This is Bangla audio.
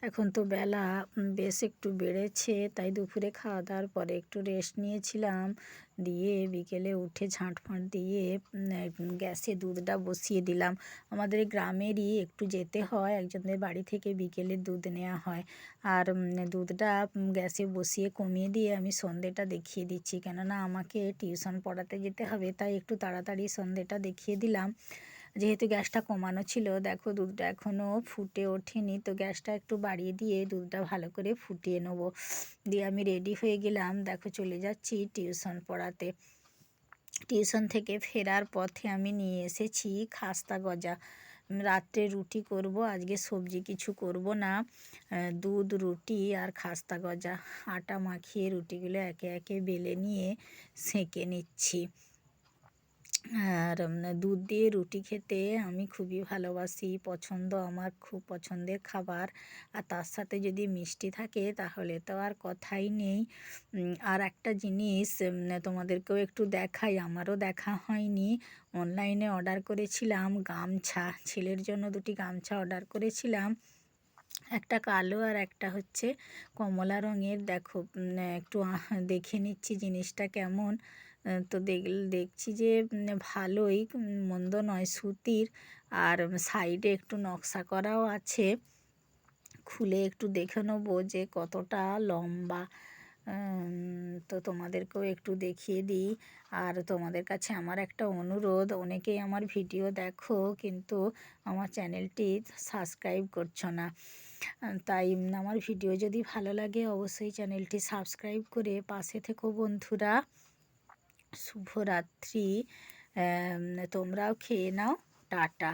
এখন তো বেলা বেশ একটু বেড়েছে, তাই দুপুরে খাওয়া দাওয়ার পরে একটু রেস্ট নিয়েছিলাম। দিয়ে বিকেলে উঠে ঝাঁট-ফাঁট দিয়ে গ্যাসে দুধটা বসিয়ে দিলাম। আমাদের গ্রামেরই একটু যেতে হয়, একজনদের বাড়ি থেকে বিকেলে দুধ নেওয়া হয়। আর দুধটা গ্যাসে বসিয়ে কমিয়ে দিয়ে আমি সন্ধ্যেটা দেখিয়ে দিচ্ছি, কেননা আমাকে টিউশন পড়াতে যেতে হবে, তাই একটু তাড়াতাড়ি সন্ধ্যেটা দেখিয়ে দিলাম। যেহেতু গ্যাসটা কমানো ছিল, দেখো দুধটা এখনও ফুটে ওঠেনি, তো গ্যাসটা একটু বাড়িয়ে দিয়ে দুধটা ভালো করে ফুটিয়ে নেবো। দিয়ে আমি রেডি হয়ে গেলাম, দেখো চলে যাচ্ছি টিউশন পড়াতে। টিউশন থেকে ফেরার পথে আমি নিয়ে এসেছি খাস্তা গজা। রাত্রে রুটি করব, আজকে সবজি কিছু করব না। দুধ, রুটি আর খাস্তা গজা। আটা মাখিয়ে রুটিগুলো একে একে বেলে নিয়ে সেঁকে নিচ্ছি। আর দুধ দিয়ে রুটি খেতে আমি খুবই ভালোবাসি, পছন্দ, আমার খুব পছন্দের খাবার। আর তার সাথে যদি মিষ্টি থাকে তাহলে তো আর কথাই নেই। আর একটা জিনিস তোমাদেরকেও একটু দেখাই, আমারও দেখা হয়নি। অনলাইনে অর্ডার করেছিলাম গামছা, ছেলের জন্য দুটি গামছা অর্ডার করেছিলাম, একটা কালো আর একটা হচ্ছে কমলা রঙের। দেখো একটু দেখে নিচ্ছি জিনিসটা কেমন। তো দেখছি যে ভালোই, মন্দ নয়, সুতির। আর সাইডে একটু নকশা করাও আছে। খুলে একটু দেখে নেবো যে কতটা লম্বা। তো তোমাদেরকেও একটু দেখিয়ে দিই। আর তোমাদের কাছে আমার একটা অনুরোধ, অনেকেই আমার ভিডিও দেখো কিন্তু আমার চ্যানেলটি সাবস্ক্রাইব করছো না। তাই আমার ভিডিও যদি ভালো লাগে অবশ্যই চ্যানেলটি সাবস্ক্রাইব করে পাশে থেকো বন্ধুরা। শুভরাত্রি। তোমরাও খেয়ে নাও। টাটা।